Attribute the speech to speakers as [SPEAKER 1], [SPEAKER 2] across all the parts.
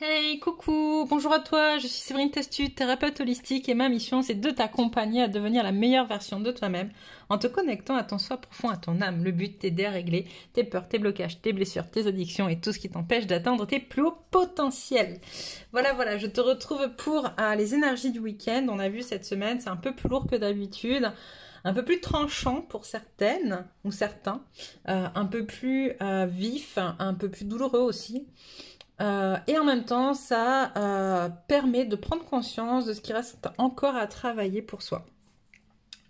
[SPEAKER 1] Hey, coucou, bonjour à toi, je suis Séverine Testu, thérapeute holistique et ma mission c'est de t'accompagner à devenir la meilleure version de toi-même en te connectant à ton soi profond, à ton âme. Le but t'aider à régler tes peurs, tes blocages, tes blessures, tes addictions et tout ce qui t'empêche d'atteindre tes plus hauts potentiels. Voilà, je te retrouve pour les énergies du week-end. On a vu cette semaine, c'est un peu plus lourd que d'habitude. Un peu plus tranchant pour certaines ou certains, un peu plus vif, un peu plus douloureux aussi. Et en même temps, ça permet de prendre conscience de ce qui reste encore à travailler pour soi.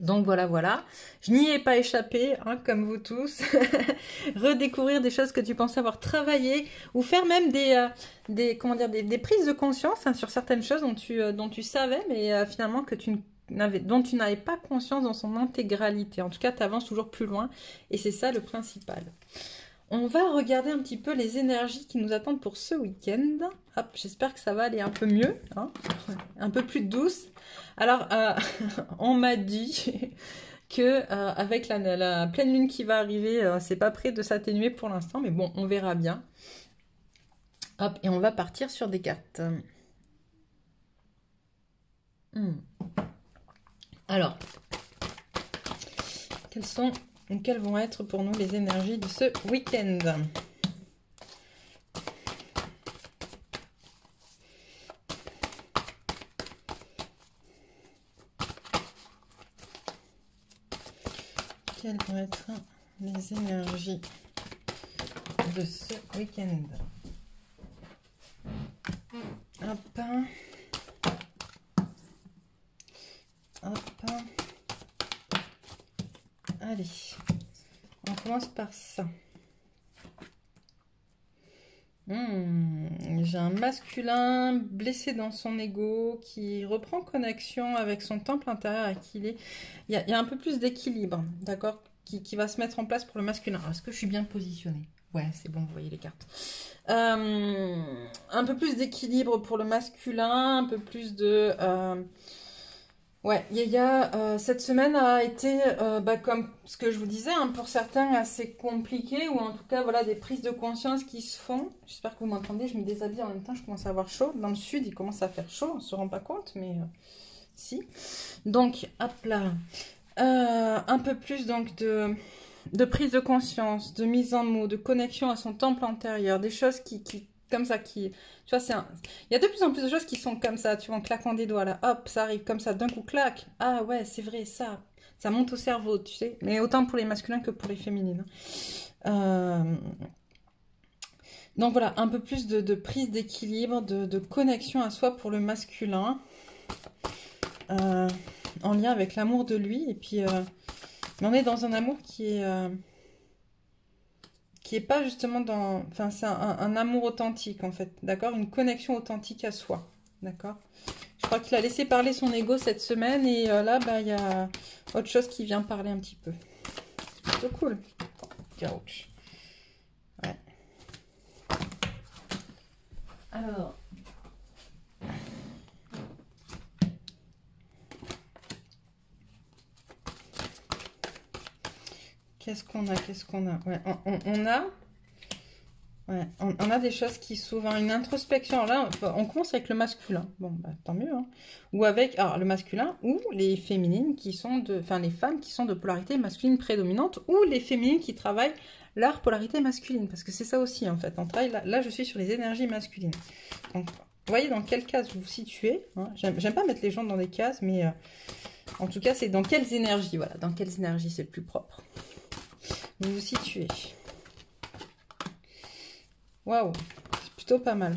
[SPEAKER 1] Donc voilà. Je n'y ai pas échappé, hein, comme vous tous. Redécouvrir des choses que tu pensais avoir travaillé ou faire même des prises de conscience hein, sur certaines choses dont tu savais, mais finalement dont tu n'avais pas conscience dans son intégralité. En tout cas, tu avances toujours plus loin et c'est ça le principal. On va regarder un petit peu les énergies qui nous attendent pour ce week-end. Hop, j'espère que ça va aller un peu mieux, hein, un peu plus douce. Alors, on m'a dit que avec la pleine lune qui va arriver, c'est pas prêt de s'atténuer pour l'instant, mais bon, on verra bien. Hop, et on va partir sur des cartes. Alors, quelles vont être pour nous les énergies de ce week-end ? Quelles vont être les énergies de ce week-end? Hop. Hop. Allez, on commence par ça. J'ai un masculin blessé dans son ego qui reprend connexion avec son temple intérieur à qui il y a un peu plus d'équilibre, d'accord, qui va se mettre en place pour le masculin. Est-ce que je suis bien positionnée? Ouais, c'est bon, vous voyez les cartes. Un peu plus d'équilibre pour le masculin, un peu plus de... Ouais, cette semaine a été, comme ce que je vous disais, hein, pour certains assez compliqué, ou en tout cas, voilà, des prises de conscience qui se font. J'espère que vous m'entendez, je me déshabille en même temps, je commence à avoir chaud. Dans le sud, il commence à faire chaud, on se rend pas compte, mais si. Donc, hop là, un peu plus donc de prise de conscience, de mise en mots, de connexion à son temple antérieur, des choses comme ça, tu vois, il y a de plus en plus de choses qui sont comme ça, tu vois, en claquant des doigts, là, hop, ça arrive comme ça, d'un coup, clac, ah ouais, c'est vrai, ça monte au cerveau, tu sais, mais autant pour les masculins que pour les féminines. Donc voilà, un peu plus de prise d'équilibre, de connexion à soi pour le masculin, en lien avec l'amour de lui, et puis, on est dans un amour qui est pas justement dans... Enfin, c'est un amour authentique, en fait, d'accord? Une connexion authentique à soi, d'accord? Je crois qu'il a laissé parler son ego cette semaine, et là, il y a autre chose qui vient parler un petit peu. C'est plutôt cool. Ouch. Ouais. Alors... Qu'est-ce qu'on a? Ouais, on a des choses qui s'ouvrent, une introspection. Là, on commence avec le masculin. Bon, tant mieux. Hein. Ou avec le masculin ou les féminines qui sont les femmes qui sont de polarité masculine prédominante ou les féminines qui travaillent leur polarité masculine. Parce que c'est ça aussi, en fait. On travaille, là, je suis sur les énergies masculines. Donc, vous voyez dans quelle case vous vous situez. Hein. J'aime pas mettre les gens dans des cases, mais en tout cas, c'est dans quelles énergies. Voilà, dans quelles énergies c'est le plus propre. Vous vous situez. Waouh, c'est plutôt pas mal,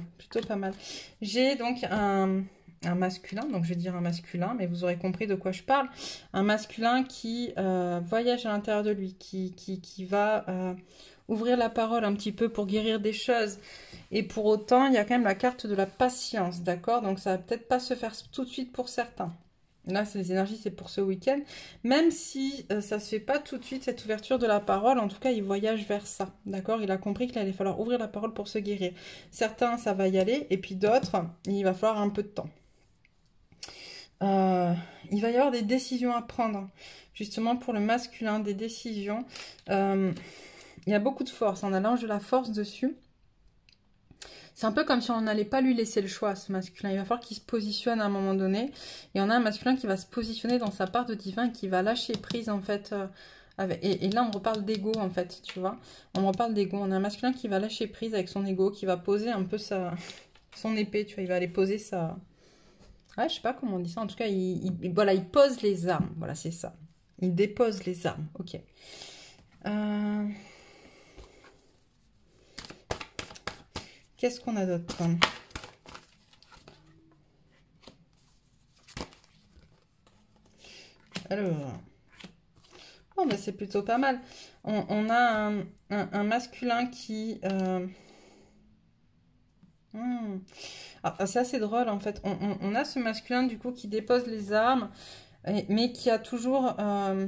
[SPEAKER 1] J'ai donc un masculin, donc je vais dire un masculin, mais vous aurez compris de quoi je parle. Un masculin qui voyage à l'intérieur de lui, qui va ouvrir la parole un petit peu pour guérir des choses. Et pour autant, il y a quand même la carte de la patience, d'accord? Donc ça va peut-être pas se faire tout de suite pour certains. Là, c'est les énergies, c'est pour ce week-end. Même si ça se fait pas tout de suite, cette ouverture de la parole, en tout cas, il voyage vers ça. D'accord? Il a compris qu'il allait falloir ouvrir la parole pour se guérir. Certains, ça va y aller, et puis d'autres, il va falloir un peu de temps. Il va y avoir des décisions à prendre. Justement, pour le masculin, des décisions. Il y a beaucoup de force. On a l'ange de la force dessus. C'est un peu comme si on n'allait pas lui laisser le choix, ce masculin. Il va falloir qu'il se positionne à un moment donné. Et on a un masculin qui va se positionner dans sa part de divin et qui va lâcher prise, en fait. Et là, on reparle d'ego, en fait, tu vois. On reparle d'ego. On a un masculin qui va lâcher prise avec son ego, qui va poser un peu son épée, tu vois. Il va aller poser sa... Ouais, je sais pas comment on dit ça. En tout cas, voilà, il pose les armes. Voilà, c'est ça. Il dépose les armes. Ok. Qu'est-ce qu'on a d'autre? Alors... Oh, bah c'est plutôt pas mal. On a un masculin qui... Ah, c'est assez drôle, en fait. On a ce masculin, du coup, qui dépose les armes, mais qui a toujours un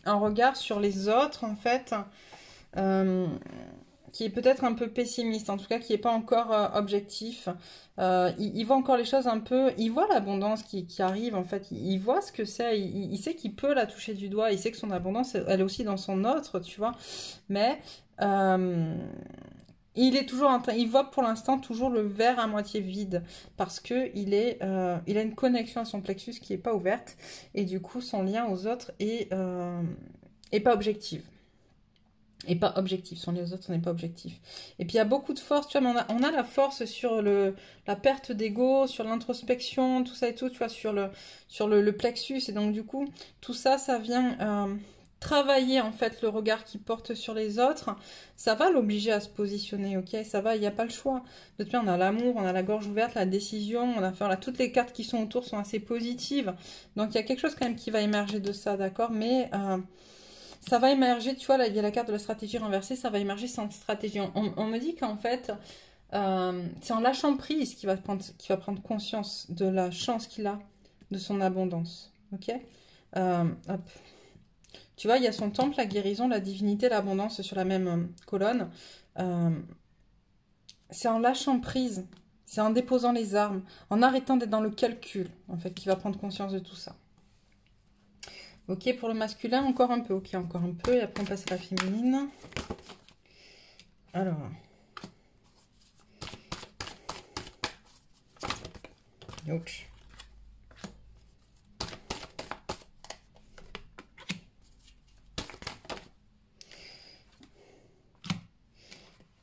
[SPEAKER 1] regard sur les autres, en fait, qui est peut-être un peu pessimiste, en tout cas, qui n'est pas encore objectif. Il voit encore les choses un peu... Il voit l'abondance qui arrive, en fait. Il voit ce que c'est. Il sait qu'il peut la toucher du doigt. Il sait que son abondance, elle est aussi dans son autre, tu vois. Mais... il est toujours il voit pour l'instant toujours le verre à moitié vide parce que il a une connexion à son plexus qui est pas ouverte et du coup son lien aux autres est pas objectif. Et pas objectif, son lien aux autres n'est pas objectif. Et puis il y a beaucoup de force, tu vois, mais on a la force sur la perte d'ego, sur l'introspection, tout ça et tout, tu vois, sur le plexus. Et donc du coup, tout ça, ça vient travailler en fait le regard qu'il porte sur les autres. Ça va l'obliger à se positionner, ok? Ça va, il n'y a pas le choix. De toute façon, on a l'amour, on a la gorge ouverte, la décision, on a enfin, là, toutes les cartes qui sont autour sont assez positives. Donc il y a quelque chose quand même qui va émerger de ça, d'accord? Mais... ça va émerger, tu vois, là, il y a la carte de la stratégie renversée, ça va émerger sans stratégie. On me dit qu'en fait, c'est en lâchant prise qu'il va prendre conscience de la chance qu'il a, de son abondance. Ok, hop. Tu vois, il y a son temple, la guérison, la divinité, l'abondance sur la même colonne. C'est en lâchant prise, c'est en déposant les armes, en arrêtant d'être dans le calcul, en fait, qu'il va prendre conscience de tout ça. Ok, pour le masculin, encore un peu. Ok, encore un peu. Et après, on passe à la féminine. Alors. Ouch.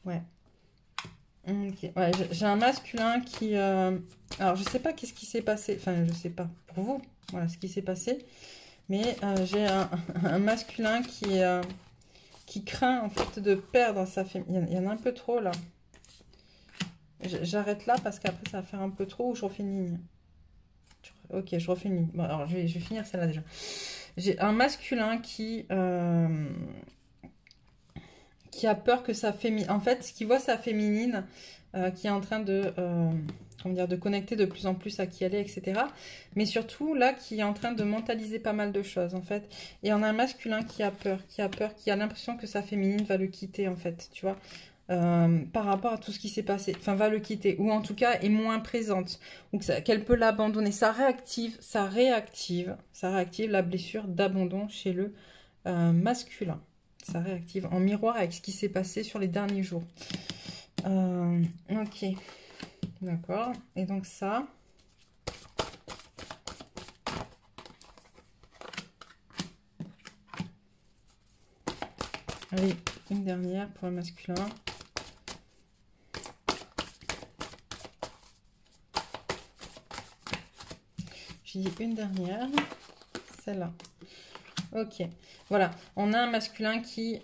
[SPEAKER 1] Ouais. Ok. Ouais, j'ai un masculin qui... Alors, je sais pas qu'est-ce qui s'est passé. Enfin, je sais pas. Pour vous, voilà ce qui s'est passé. Mais j'ai un masculin qui craint en fait de perdre sa féminine. Il y en a un peu trop là. J'arrête là parce qu'après ça va faire un peu trop ou je refais une ligne. Ok, je refais une ligne. Bon, alors je vais finir celle-là déjà. J'ai un masculin qui a peur que sa féminine... En fait, qui voit sa féminine qui est en train de... comment dire, de connecter de plus en plus à qui elle est, etc. Mais surtout, là, qui est en train de mentaliser pas mal de choses, en fait. Et on a un masculin qui a peur, qui a l'impression que sa féminine va le quitter, en fait, tu vois, par rapport à tout ce qui s'est passé. Enfin, va le quitter, ou en tout cas est moins présente, ou qu'elle peut l'abandonner. Ça réactive la blessure d'abandon chez le masculin. Ça réactive en miroir avec ce qui s'est passé sur les derniers jours. Ok. D'accord. Et donc ça. Allez, une dernière pour le masculin. J'ai dit une dernière. Celle-là. Ok. Voilà. On a un masculin qui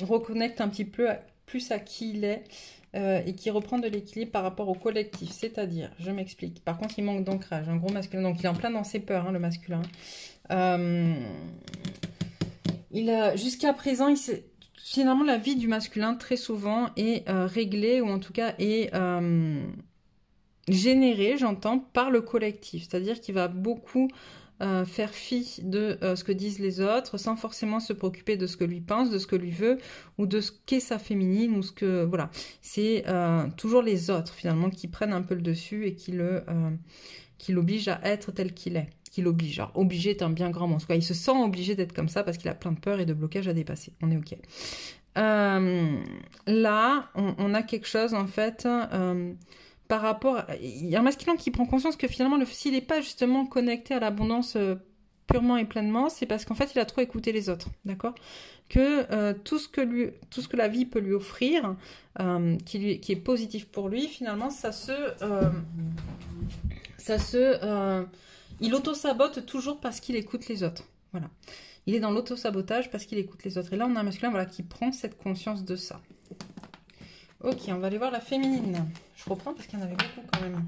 [SPEAKER 1] reconnecte un petit peu plus à qui il est. Et qui reprend de l'équilibre par rapport au collectif. C'est-à-dire, je m'explique. Par contre, il manque d'ancrage. Un gros masculin. Donc, il est en plein dans ses peurs, hein, le masculin. Jusqu'à présent, finalement, la vie du masculin, très souvent, est réglée, ou en tout cas, est générée, j'entends, par le collectif. C'est-à-dire qu'il va beaucoup... faire fi de ce que disent les autres sans forcément se préoccuper de ce que lui pense, de ce que lui veut ou de ce qu'est sa féminine ou ce que... Voilà, c'est toujours les autres finalement qui prennent un peu le dessus et qui l'obligent à être tel qu'il est. Qui l'oblige. Alors, obligé est un bien grand mot. En tout cas, il se sent obligé d'être comme ça parce qu'il a plein de peurs et de blocages à dépasser. On est ok. Là, on a quelque chose, en fait, par rapport... Il y a un masculin qui prend conscience que finalement, s'il n'est pas justement connecté à l'abondance purement et pleinement, c'est parce qu'en fait, il a trop écouté les autres, d'accord? Que tout ce que la vie peut lui offrir, qui est positif pour lui, finalement, il auto-sabote toujours parce qu'il écoute les autres. Voilà. Il est dans l'auto-sabotage parce qu'il écoute les autres. Et là, on a un masculin, voilà, qui prend cette conscience de ça. Ok, on va aller voir la féminine. Je reprends parce qu'il y en avait beaucoup quand même.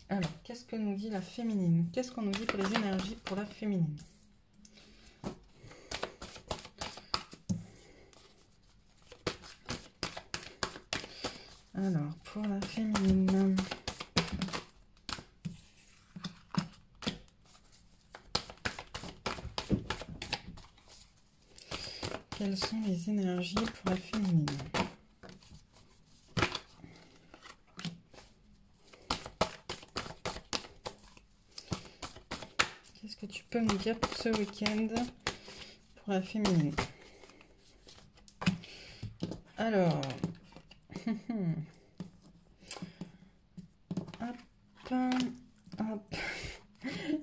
[SPEAKER 1] Alors, qu'est-ce que nous dit la féminine? Qu'est-ce qu'on nous dit pour les énergies pour la féminine? Alors, pour la féminine... Quelles sont les énergies pour la féminine? Qu'est-ce que tu peux me dire pour ce week-end pour la féminine? Alors, hop, hop.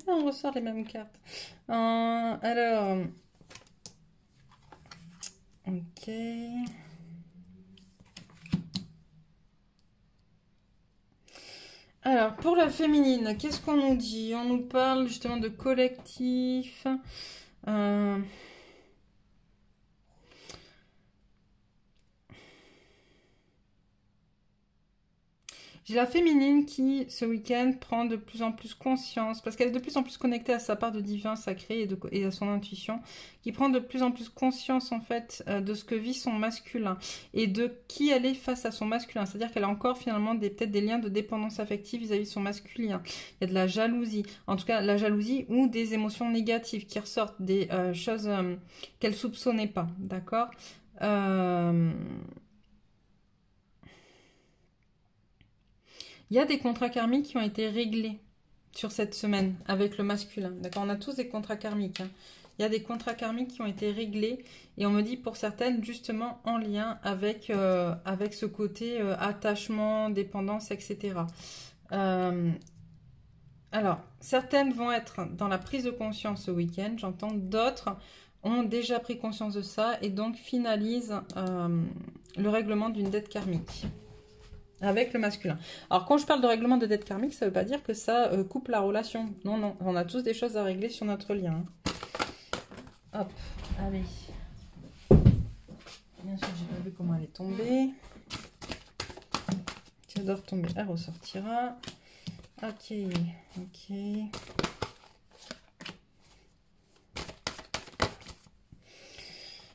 [SPEAKER 1] On ressort les mêmes cartes. Alors, ok. Alors, pour la féminine, qu'est-ce qu'on nous dit? On nous parle justement de collectif. J'ai la féminine qui, ce week-end, prend de plus en plus conscience, parce qu'elle est de plus en plus connectée à sa part de divin sacré et à son intuition, qui prend de plus en plus conscience, en fait, de ce que vit son masculin et de qui elle est face à son masculin. C'est-à-dire qu'elle a encore, finalement, peut-être des liens de dépendance affective vis-à-vis de son masculin. Il y a de la jalousie, en tout cas, la jalousie ou des émotions négatives qui ressortent, des choses qu'elle soupçonnait pas, d'accord? Il y a des contrats karmiques qui ont été réglés sur cette semaine avec le masculin. D'accord, on a tous des contrats karmiques. Hein. Il y a des contrats karmiques qui ont été réglés et on me dit pour certaines justement en lien avec, avec ce côté attachement, dépendance, etc. Alors, certaines vont être dans la prise de conscience ce week-end, j'entends. D'autres ont déjà pris conscience de ça et donc finalisent le règlement d'une dette karmique. Avec le masculin. Alors, quand je parle de règlement de dette karmique, ça ne veut pas dire que ça coupe la relation. Non, non, on a tous des choses à régler sur notre lien. Hop, allez. Bien sûr, j'ai pas vu comment elle est tombée. J'adore tomber, elle ressortira. Ok, ok.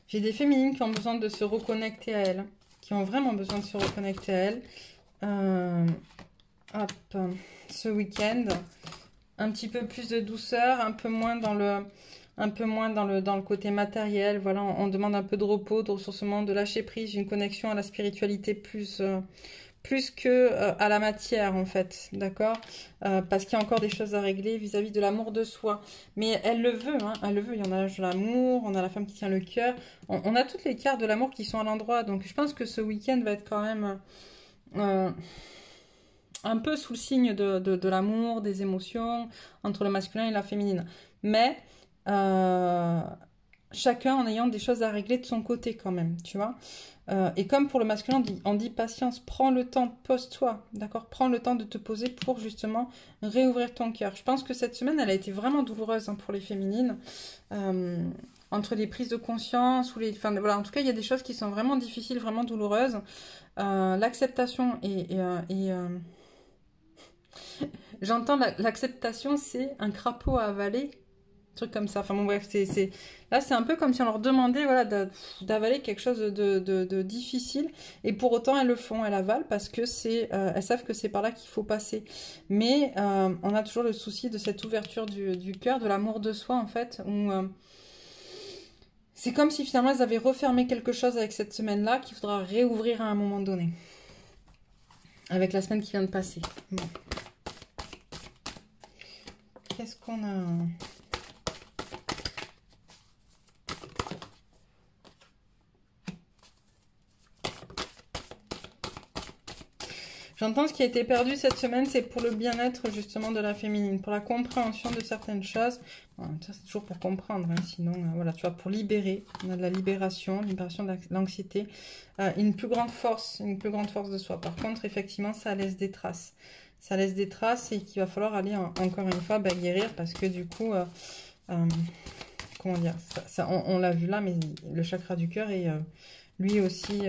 [SPEAKER 1] J'ai des féminines qui ont besoin de se reconnecter à elles. Qui ont vraiment besoin de se reconnecter à elles. Hop, ce week-end, un petit peu plus de douceur, un peu moins dans le côté matériel. Voilà, on demande un peu de repos, de ressourcement, de lâcher prise, une connexion à la spiritualité plus que à la matière en fait, d'accord, parce qu'il y a encore des choses à régler vis-à-vis de l'amour de soi. Mais elle le veut, hein, elle le veut. Il y en a l'amour, on a la femme qui tient le cœur, on a toutes les cartes de l'amour qui sont à l'endroit. Donc je pense que ce week-end va être quand même un peu sous le signe de l'amour, des émotions, entre le masculin et la féminine. Mais chacun en ayant des choses à régler de son côté quand même, tu vois. Et comme pour le masculin, on dit patience, prends le temps, pose-toi, d'accord? Prends le temps de te poser pour justement réouvrir ton cœur. Je pense que cette semaine, elle a été vraiment douloureuse hein, pour les féminines. Entre les prises de conscience, ou enfin, voilà, en tout cas, il y a des choses qui sont vraiment difficiles, vraiment douloureuses. L'acceptation J'entends l'acceptation, c'est un crapaud à avaler, truc comme ça. Enfin bon bref, là c'est un peu comme si on leur demandait voilà, d'avaler quelque chose de difficile et pour autant elles le font, elles avalent parce que elles savent que c'est par là qu'il faut passer. Mais on a toujours le souci de cette ouverture du cœur, de l'amour de soi en fait, où c'est comme si finalement elles avaient refermé quelque chose avec cette semaine-là qu'il faudra réouvrir à un moment donné. Avec la semaine qui vient de passer. Bon. Qu'est-ce qu'on a? J'entends ce qui a été perdu cette semaine, c'est pour le bien-être justement de la féminine, pour la compréhension de certaines choses. Bon, ça c'est toujours pour comprendre, hein, sinon, voilà, tu vois, pour libérer, on a de la libération de l'anxiété, une plus grande force de soi. Par contre, effectivement, ça laisse des traces. Ça laisse des traces et qu'il va falloir aller, encore une fois, guérir parce que du coup, comment dire, on l'a vu là, mais le chakra du cœur est lui aussi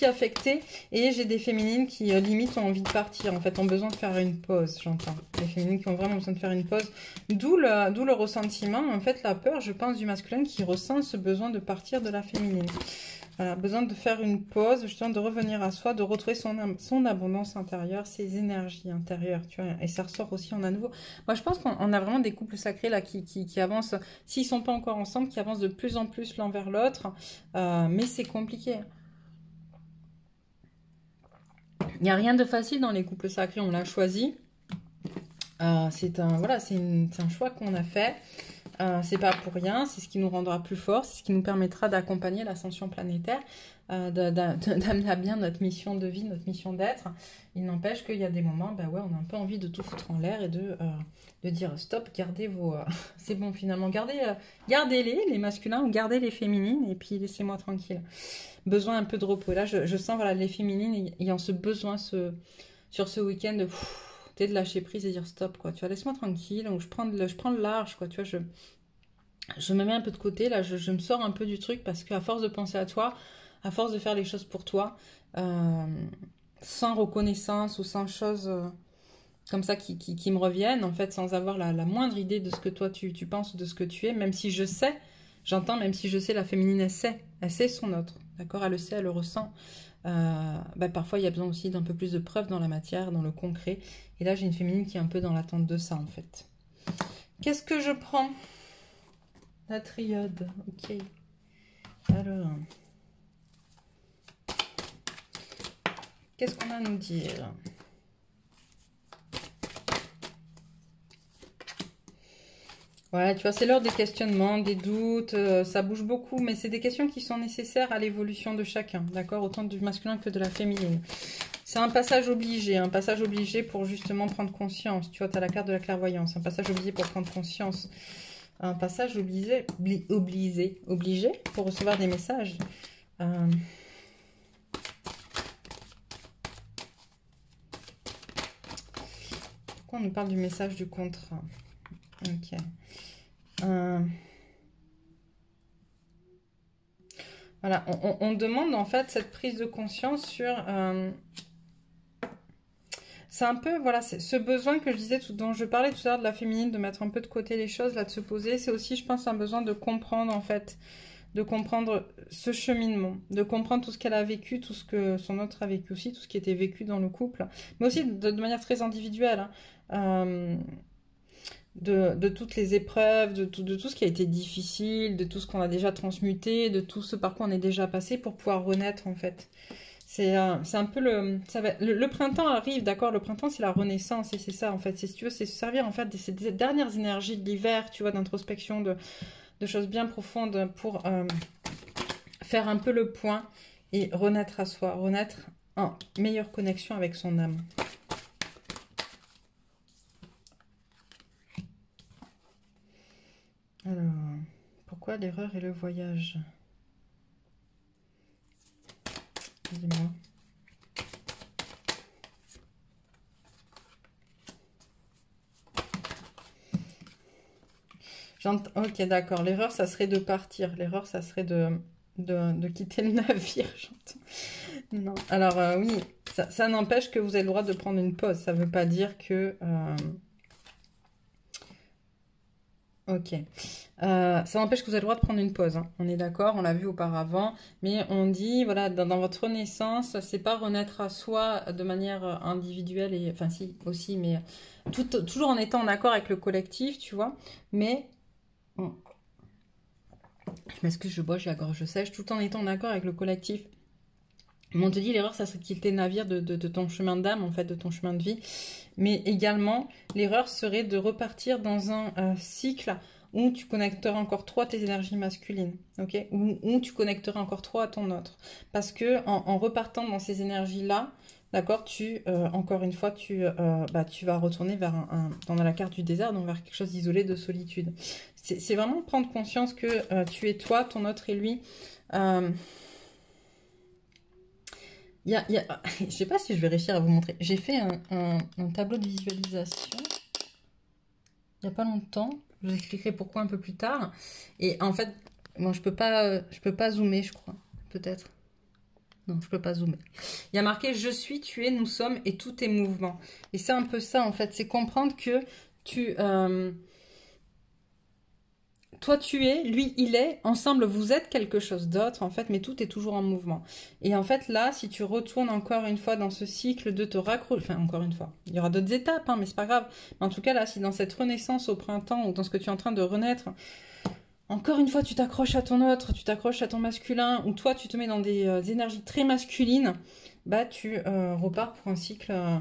[SPEAKER 1] affecté, et j'ai des féminines qui limite ont envie de partir, en fait, ont besoin de faire une pause, j'entends. Des féminines qui ont vraiment besoin de faire une pause, d'où le ressentiment, en fait, la peur, je pense, du masculin qui ressent ce besoin de partir de la féminine. Voilà, besoin de faire une pause, justement, de revenir à soi, de retrouver son abondance intérieure, ses énergies intérieures, tu vois, et ça ressort aussi en à nouveau. Moi, je pense qu'on a vraiment des couples sacrés, là, qui avancent, s'ils sont pas encore ensemble, qui avancent de plus en plus l'un vers l'autre, mais c'est compliqué. Il n'y a rien de facile dans les couples sacrés, on l'a choisi. C'est un choix qu'on a fait. C'est pas pour rien, c'est ce qui nous rendra plus forts, c'est ce qui nous permettra d'accompagner l'ascension planétaire, d'amener à bien notre mission de vie, notre mission d'être. Il n'empêche qu'il y a des moments, on a un peu envie de tout foutre en l'air et de dire stop, gardez vos... c'est bon finalement, gardez-les masculins, ou gardez les féminines, et puis laissez-moi tranquille. Besoin un peu de repos. Là, je sens les féminines ayant ce besoin sur ce week-end de lâcher prise et dire stop, quoi. Tu vois, laisse-moi tranquille. Donc, je prends le large, quoi. Tu vois, je me mets un peu de côté. Là, je me sors un peu du truc parce qu'à force de penser à toi, à force de faire les choses pour toi, sans reconnaissance ou sans choses comme ça qui me reviennent, en fait, sans avoir la moindre idée de ce que toi tu penses ou de ce que tu es, même si je sais, même si je sais, la féminine, elle sait son autre. D'accord, elle le sait, elle le ressent. Parfois, il y a besoin aussi d'un peu plus de preuves dans la matière, dans le concret. Et là, j'ai une féminine qui est un peu dans l'attente de ça, en fait. Qu'est-ce que je prends? La triode, ok. Alors, qu'est-ce qu'on a à nous dire? Ouais, tu vois, c'est l'heure des questionnements, des doutes, ça bouge beaucoup, mais c'est des questions qui sont nécessaires à l'évolution de chacun, d'accord? Autant du masculin que de la féminine. C'est un passage obligé pour justement prendre conscience. Tu vois, tu as la carte de la clairvoyance, un passage obligé pour prendre conscience. Un passage obligé pour recevoir des messages. Pourquoi on nous parle du message du contrat? Ok. Voilà, on demande en fait cette prise de conscience sur... c'est un peu, voilà, ce besoin que je disais, dont je parlais tout à l'heure de la féminine, de mettre un peu de côté les choses, là, de se poser, c'est aussi, je pense, un besoin de comprendre en fait, de comprendre ce cheminement, de comprendre tout ce qu'elle a vécu, tout ce que son autre a vécu aussi, tout ce qui était vécu dans le couple, mais aussi de manière très individuelle, hein. De toutes les épreuves, de tout ce qui a été difficile, de tout ce qu'on a déjà transmuté, de tout ce par quoi on est déjà passé pour pouvoir renaître en fait. C'est un peu le printemps arrive, d'accord? Le printemps c'est la renaissance et c'est ça en fait. Si tu veux, c'est se servir en fait de ces dernières énergies de l'hiver, tu vois, d'introspection, de choses bien profondes pour faire un peu le point et renaître à soi, renaître en meilleure connexion avec son âme. Alors, pourquoi l'erreur et le voyage? Dis-moi. Ok, d'accord. L'erreur, ça serait de partir. L'erreur, ça serait de quitter le navire, j'entends. Non. Alors, oui, ça n'empêche que vous avez le droit de prendre une pause. Ça ne veut pas dire que... Ok. Ça n'empêche que vous avez le droit de prendre une pause, hein. On est d'accord, on l'a vu auparavant. Mais on dit, voilà, dans votre renaissance, c'est pas renaître à soi de manière individuelle, et enfin si, aussi, mais toujours en étant en accord avec le collectif, tu vois. Mais, bon, je m'excuse, je bois, j'ai la gorge sèche, tout en étant en accord avec le collectif. Mais on te dit, l'erreur, ça serait de quitter le navire de ton chemin d'âme, en fait, de ton chemin de vie. Mais également, l'erreur serait de repartir dans un cycle ou tu connecteras encore trop à tes énergies masculines, ok? Ou tu connecteras encore trop à ton autre. Parce que en repartant dans ces énergies-là, d'accord, encore une fois, tu vas retourner vers dans la carte du désert, donc vers quelque chose d'isolé, de solitude. C'est vraiment prendre conscience que tu es toi, ton autre et lui. Je sais pas si je vais réussir à vous montrer. J'ai fait un tableau de visualisation il n'y a pas longtemps. Je vous expliquerai pourquoi un peu plus tard. Et en fait, moi, je peux pas zoomer, je crois. Peut-être. Non, je peux pas zoomer. Il y a marqué « Je suis, tu es, nous sommes et tout est mouvement ». Et c'est un peu ça, en fait. C'est comprendre que toi, tu es, lui, il est. Ensemble, vous êtes quelque chose d'autre, en fait. Mais tout est toujours en mouvement. Et en fait, là, si tu retournes encore une fois dans ce cycle de te raccrocher... Enfin, encore une fois. Il y aura d'autres étapes, hein, mais c'est pas grave. Mais en tout cas, là, si dans cette renaissance au printemps ou dans ce que tu es en train de renaître... Encore une fois, tu t'accroches à ton autre, tu t'accroches à ton masculin, ou toi, tu te mets dans des énergies très masculines, bah, tu repars pour un cycle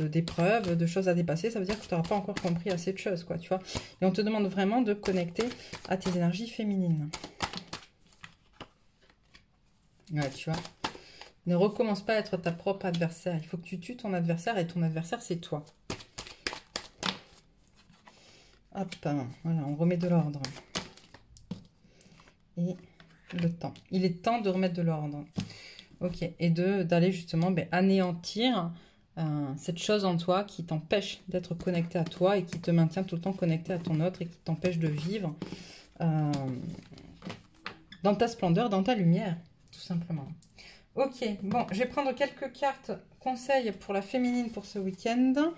[SPEAKER 1] d'épreuves, de choses à dépasser. Ça veut dire que tu n'auras pas encore compris assez de choses, quoi, tu vois. Et on te demande vraiment de connecter à tes énergies féminines. Ouais, tu vois. Ne recommence pas à être ta propre adversaire. Il faut que tu tues ton adversaire, et ton adversaire, c'est toi. Hop, voilà, on remet de l'ordre. Et le temps. Il est temps de remettre de l'ordre. Ok, et d'aller justement anéantir cette chose en toi qui t'empêche d'être connecté à toi et qui te maintient tout le temps connecté à ton autre et qui t'empêche de vivre dans ta splendeur, dans ta lumière, tout simplement. Ok, bon, je vais prendre quelques cartes conseils pour la féminine pour ce week-end.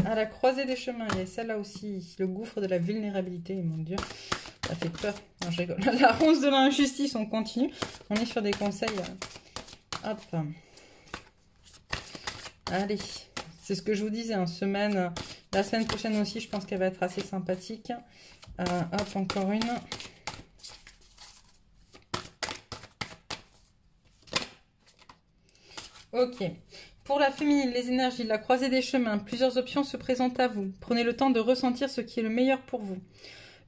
[SPEAKER 1] À la croisée des chemins, il y a celle-là aussi, le gouffre de la vulnérabilité, mon Dieu, ça fait peur. Non, je rigole. La ronce de l'injustice, on continue. On est sur des conseils. Hop. Allez, c'est ce que je vous disais, la semaine prochaine aussi, je pense qu'elle va être assez sympathique. Hop, encore une. Ok. Pour la féminine, les énergies, la croisée des chemins, plusieurs options se présentent à vous. Prenez le temps de ressentir ce qui est le meilleur pour vous.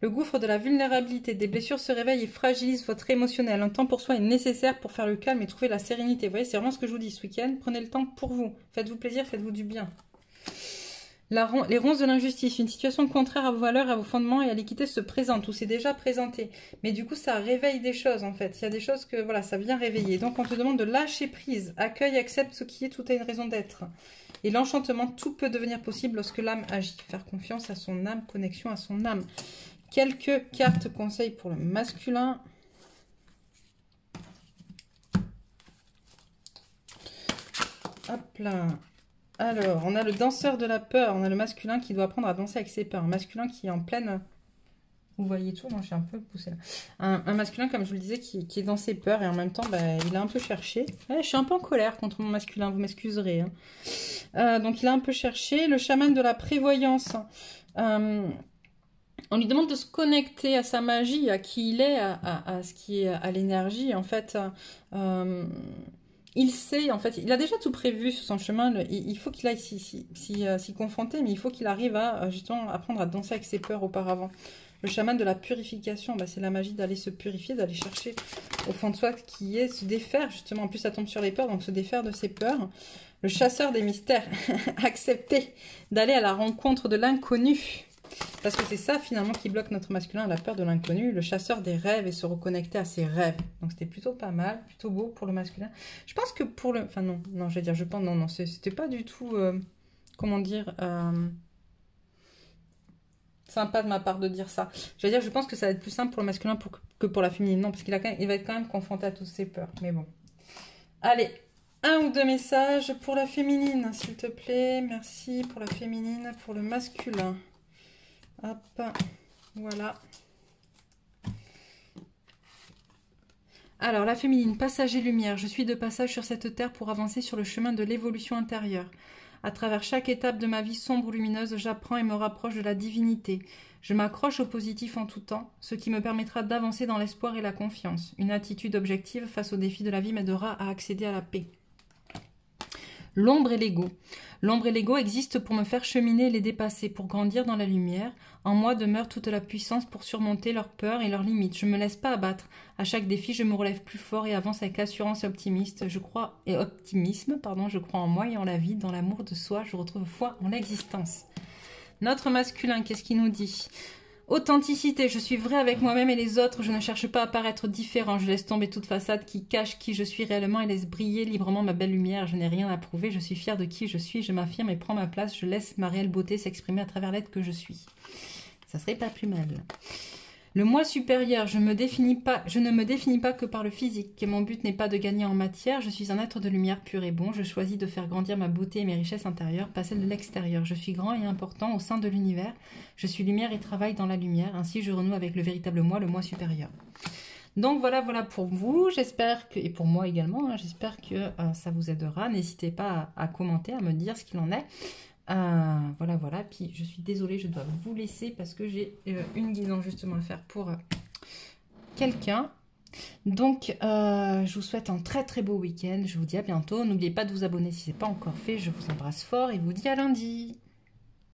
[SPEAKER 1] Le gouffre de la vulnérabilité, des blessures se réveillent et fragilisent votre émotionnel. Un temps pour soi est nécessaire pour faire le calme et trouver la sérénité. Vous voyez, c'est vraiment ce que je vous dis ce week-end. Prenez le temps pour vous. Faites-vous plaisir, faites-vous du bien. Les ronces de l'injustice, une situation contraire à vos valeurs, à vos fondements et à l'équité se présente, ou c'est déjà présenté. Mais du coup, ça réveille des choses, en fait. Il y a des choses que, voilà, ça vient réveiller. Donc, on te demande de lâcher prise. Accueille, accepte ce qui est, tout a une raison d'être. Et l'enchantement, tout peut devenir possible lorsque l'âme agit. Faire confiance à son âme, connexion à son âme. Quelques cartes conseils pour le masculin. Hop là. Alors, on a le danseur de la peur. On a le masculin qui doit apprendre à danser avec ses peurs. Un masculin qui est en pleine... Vous voyez tout? Non, je suis un peu poussée là. Un masculin, comme je vous le disais, qui est dans ses peurs. Et en même temps, il a un peu cherché. Ouais, je suis un peu en colère contre mon masculin, vous m'excuserez. Hein. Donc, il a un peu cherché. Le chaman de la prévoyance. On lui demande de se connecter à sa magie, à qui il est, à ce qui est à l'énergie. En fait, il sait, en fait, il a déjà tout prévu sur son chemin. Il faut qu'il aille s'y confronter, mais il faut qu'il arrive à justement apprendre à danser avec ses peurs auparavant. Le chaman de la purification, c'est la magie d'aller se purifier, d'aller chercher au fond de soi qui est, se défaire justement. En plus, ça tombe sur les peurs, donc se défaire de ses peurs. Le chasseur des mystères, accepter d'aller à la rencontre de l'inconnu. Parce que c'est ça finalement qui bloque notre masculin, la peur de l'inconnu, le chasseur des rêves et se reconnecter à ses rêves. Donc c'était plutôt pas mal, plutôt beau pour le masculin. Je pense que pour le... Enfin non, je vais dire, je pense, non, c'était pas du tout, comment dire, sympa de ma part de dire ça. Je vais dire, je pense que ça va être plus simple pour le masculin que pour la féminine. Non, parce qu'il va être quand même confronté à toutes ses peurs. Mais bon. Allez, un ou deux messages pour la féminine, s'il te plaît. Merci pour la féminine, pour le masculin. Hop, voilà. Alors, la féminine, passage et lumière. Je suis de passage sur cette terre pour avancer sur le chemin de l'évolution intérieure. À travers chaque étape de ma vie sombre ou lumineuse, j'apprends et me rapproche de la divinité. Je m'accroche au positif en tout temps, ce qui me permettra d'avancer dans l'espoir et la confiance. Une attitude objective face aux défis de la vie m'aidera à accéder à la paix. L'ombre et l'ego. L'ombre et l'ego existent pour me faire cheminer et les dépasser, pour grandir dans la lumière. En moi demeure toute la puissance pour surmonter leurs peurs et leurs limites. Je ne me laisse pas abattre. À chaque défi, je me relève plus fort et avance avec assurance et optimisme. Je crois en moi et en la vie, dans l'amour de soi. Je retrouve foi en l'existence. Notre masculin, qu'est-ce qu'il nous dit ? Authenticité, je suis vrai avec moi-même et les autres, je ne cherche pas à paraître différent, je laisse tomber toute façade qui cache qui je suis réellement et laisse briller librement ma belle lumière, je n'ai rien à prouver, je suis fière de qui je suis, je m'affirme et prends ma place, je laisse ma réelle beauté s'exprimer à travers l'être que je suis. Ça serait pas plus mal. Le moi supérieur, je ne me définis pas que par le physique. Mon but n'est pas de gagner en matière, je suis un être de lumière pur et bon. Je choisis de faire grandir ma beauté et mes richesses intérieures, pas celles de l'extérieur. Je suis grand et important au sein de l'univers. Je suis lumière et travaille dans la lumière. Ainsi, je renoue avec le véritable moi, le moi supérieur. Donc voilà pour vous, j'espère que, et pour moi également, hein, j'espère que ça vous aidera. N'hésitez pas à commenter, à me dire ce qu'il en est. Voilà. Puis je suis désolée, je dois vous laisser parce que j'ai une guidon justement à faire pour quelqu'un. Donc, je vous souhaite un très très beau week-end. Je vous dis à bientôt. N'oubliez pas de vous abonner si ce n'est pas encore fait. Je vous embrasse fort et vous dis à lundi.